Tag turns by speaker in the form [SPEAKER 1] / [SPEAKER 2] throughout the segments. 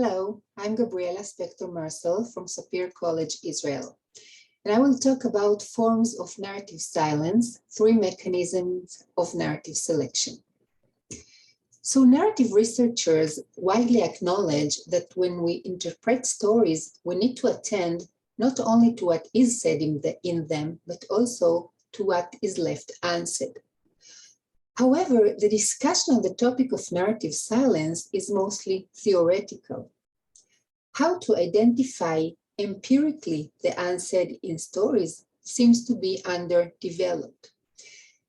[SPEAKER 1] Hello, I'm Gabriela Spector Mersel from Sapir College, Israel, and I will talk about forms of narrative silence, three mechanisms of narrative selection. So narrative researchers widely acknowledge that when we interpret stories, we need to attend not only to what is said in them, but also to what is left unsaid. However, the discussion on the topic of narrative silence is mostly theoretical. How to identify empirically the unsaid in stories seems to be underdeveloped.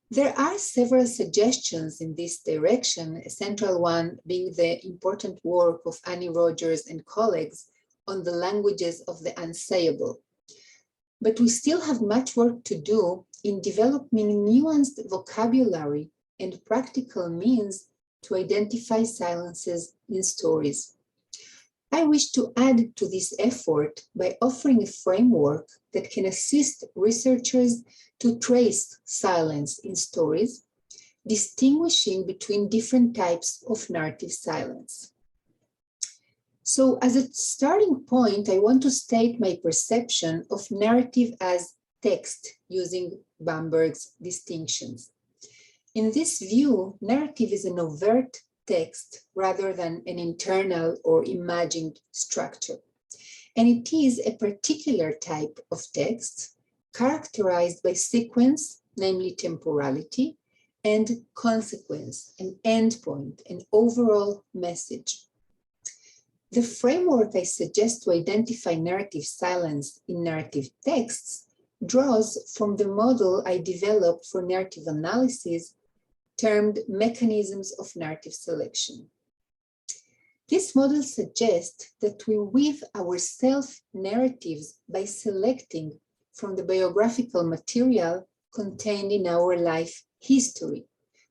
[SPEAKER 1] There are several suggestions in this direction, a central one being the important work of Annie Rogers and colleagues on the languages of the unsayable. But we still have much work to do in developing nuanced vocabulary and practical means to identify silences in stories. I wish to add to this effort by offering a framework that can assist researchers to trace silence in stories, distinguishing between different types of narrative silence. So as a starting point, I want to state my perception of narrative as text using Bamberg's distinctions. In this view, narrative is an overt text rather than an internal or imagined structure. And it is a particular type of text characterized by sequence, namely temporality, and consequence, an endpoint, an overall message. The framework I suggest to identify narrative silence in narrative texts draws from the model I developed for narrative analysis termed mechanisms of narrative selection. This model suggests that we weave our self-narratives by selecting from the biographical material contained in our life history,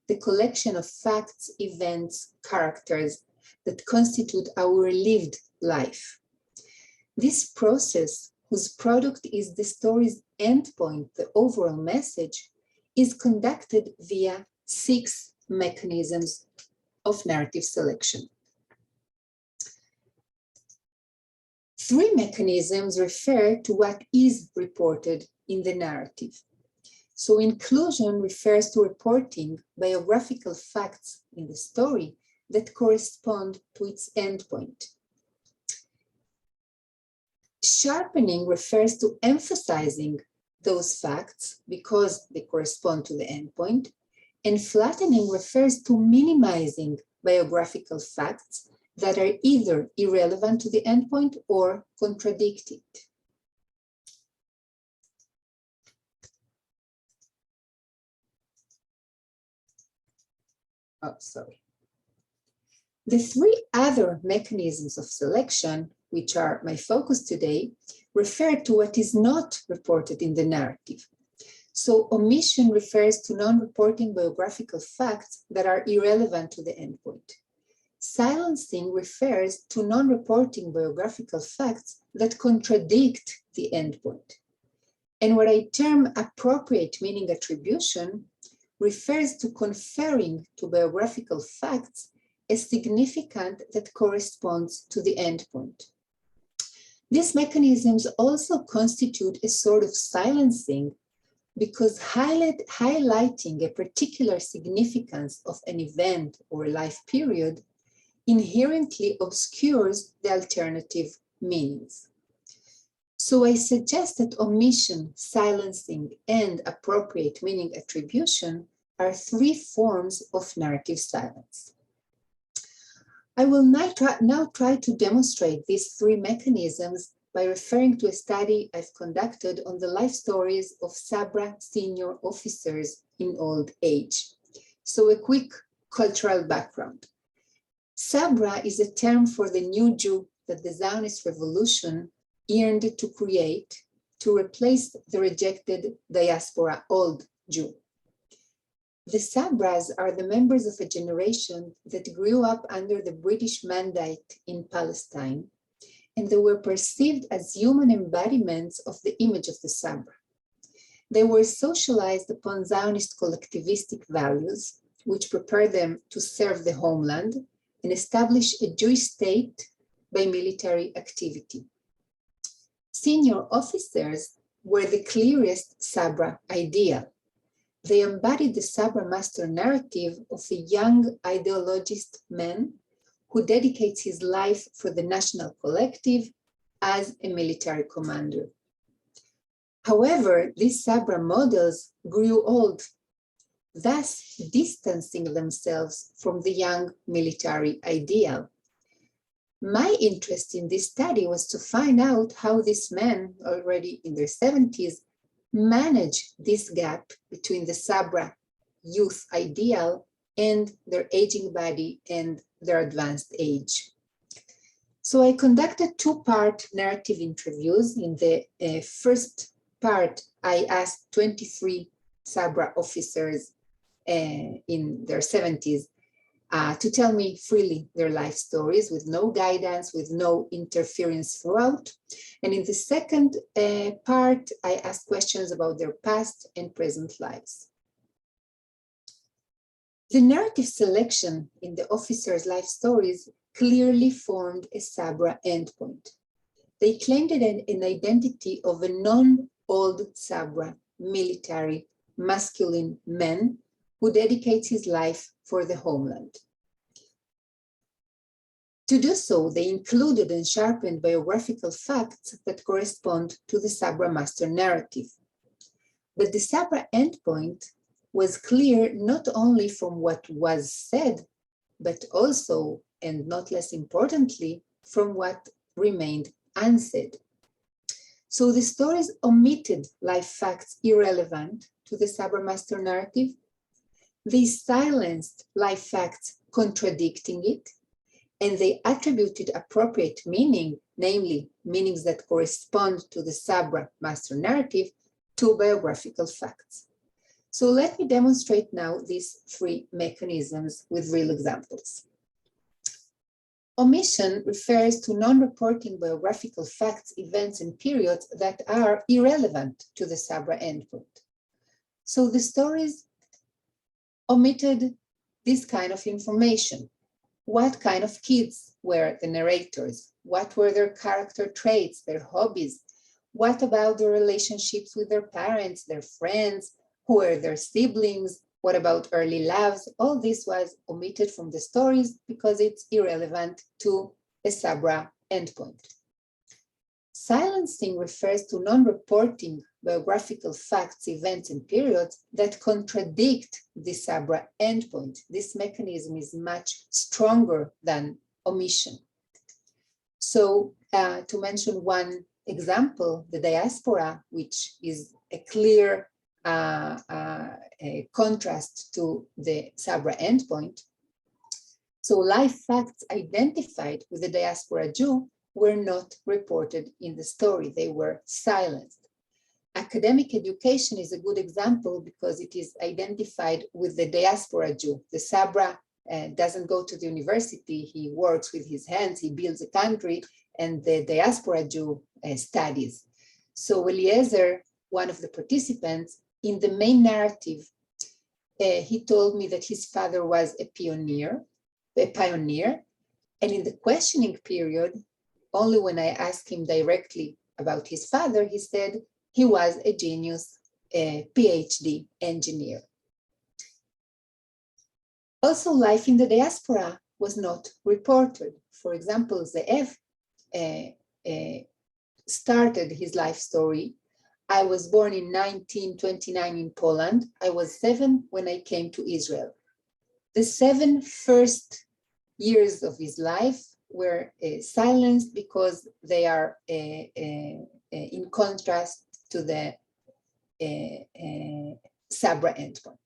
[SPEAKER 1] the collection of facts, events, characters that constitute our lived life. This process, whose product is the story's endpoint, the overall message, is conducted via 6 mechanisms of narrative selection. 3 mechanisms refer to what is reported in the narrative. So inclusion refers to reporting biographical facts in the story that correspond to its endpoint. Sharpening refers to emphasizing those facts because they correspond to the endpoint. And flattening refers to minimizing biographical facts that are either irrelevant to the endpoint or contradict it. The 3 other mechanisms of selection, which are my focus today, refer to what is not reported in the narrative. So omission refers to non-reporting biographical facts that are irrelevant to the endpoint. Silencing refers to non-reporting biographical facts that contradict the endpoint. And what I term appropriate meaning attribution refers to conferring to biographical facts a significance that corresponds to the endpoint. These mechanisms also constitute a sort of silencing because highlighting a particular significance of an event or life period inherently obscures the alternative meanings. So I suggest that omission, silencing, and appropriate meaning attribution are 3 forms of narrative silence. I will now try to demonstrate these 3 mechanisms by referring to a study I've conducted on the life stories of Sabra senior officers in old age. So a quick cultural background. Sabra is a term for the new Jew that the Zionist revolution yearned to create to replace the rejected diaspora old Jew. The Sabras are the members of a generation that grew up under the British mandate in Palestine, and they were perceived as human embodiments of the image of the Sabra. They were socialized upon Zionist collectivistic values, which prepared them to serve the homeland and establish a Jewish state by military activity. Senior officers were the clearest Sabra ideal. They embodied the Sabra master narrative of a young ideologist man who dedicates his life for the national collective as a military commander. However, these Sabra models grew old, thus distancing themselves from the young military ideal. My interest in this study was to find out how these men, already in their 70s, manage this gap between the Sabra youth ideal and their aging body and their advanced age. So I conducted two-part narrative interviews. In the first part, I asked 23 Sabra officers in their 70s to tell me freely their life stories with no guidance, with no interference throughout. And in the second part, I asked questions about their past and present lives. The narrative selection in the officers' life stories clearly formed a Sabra endpoint. They claimed an identity of a non-old Sabra military masculine man who dedicates his life for the homeland. To do so, they included and sharpened biographical facts that correspond to the Sabra master narrative. But the Sabra endpoint was clear not only from what was said, but also, and not less importantly, from what remained unsaid. So the stories omitted life facts irrelevant to the Sabra master narrative. They silenced life facts contradicting it, and they attributed appropriate meaning, namely meanings that correspond to the Sabra master narrative, to biographical facts. So let me demonstrate now these three mechanisms with real examples. Omission refers to non-reporting biographical facts, events, and periods that are irrelevant to the Sabra endpoint. So the stories omitted this kind of information. What kind of kids were the narrators? What were their character traits, their hobbies? What about their relationships with their parents, their friends? Who were their siblings? What about early loves? All this was omitted from the stories because it's irrelevant to a Sabra endpoint. Silencing refers to non-reporting biographical facts, events, and periods that contradict the Sabra endpoint. This mechanism is much stronger than omission. So to mention one example, the diaspora, which is a clear a contrast to the Sabra endpoint. So life facts identified with the diaspora Jew were not reported in the story. They were silenced. Academic education is a good example because it is identified with the diaspora Jew. The Sabra doesn't go to the university. He works with his hands. He builds a country, and the diaspora Jew studies. So Eliezer, one of the participants, in the main narrative, he told me that his father was a pioneer, and in the questioning period, only when I asked him directly about his father, he said he was a genius, a PhD engineer. Also, life in the diaspora was not reported. For example, Ze'ev started his life story. I was born in 1929 in Poland. I was 7 when I came to Israel. The 7 first years of his life were silenced because they are in contrast to the Sabra endpoint.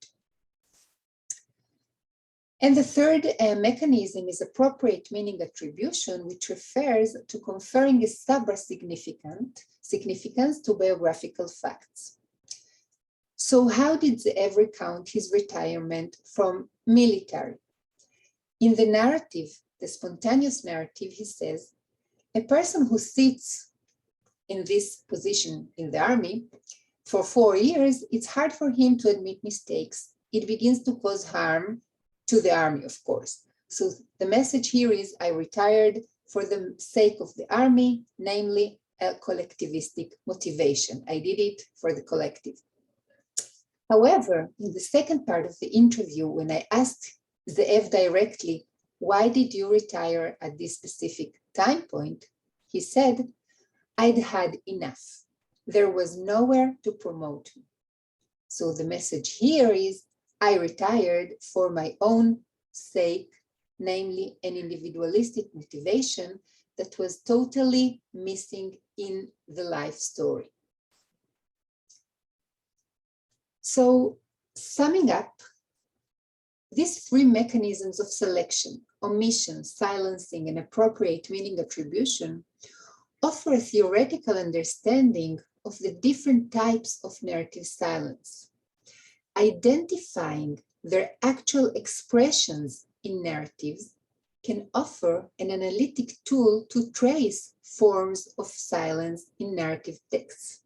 [SPEAKER 1] And the third mechanism is appropriate meaning attribution, which refers to conferring a Sabra significance to biographical facts. So how did Ze'ev recount his retirement from military? In the narrative, the spontaneous narrative, he says, a person who sits in this position in the army for 4 years, it's hard for him to admit mistakes. It begins to cause harm to the army, of course. So the message here is, I retired for the sake of the army, namely a collectivistic motivation. I did it for the collective. However, in the second part of the interview, when I asked Ze'ev directly, why did you retire at this specific time point? He said, I'd had enough. There was nowhere to promote me. So the message here is, I retired for my own sake, namely an individualistic motivation that was totally missing in the life story. So summing up, these three mechanisms of selection, omission, silencing, and appropriate meaning attribution offer a theoretical understanding of the different types of narrative silence. Identifying their actual expressions in narratives can offer an analytic tool to trace forms of silence in narrative texts.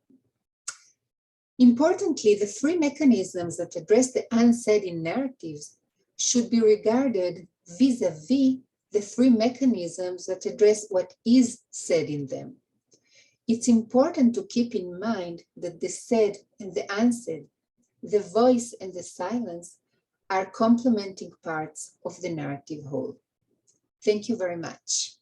[SPEAKER 1] Importantly, the three mechanisms that address the unsaid in narratives should be regarded vis-a-vis the three mechanisms that address what is said in them. It's important to keep in mind that the said and the unsaid, the voice and the silence, are complementing parts of the narrative whole. Thank you very much.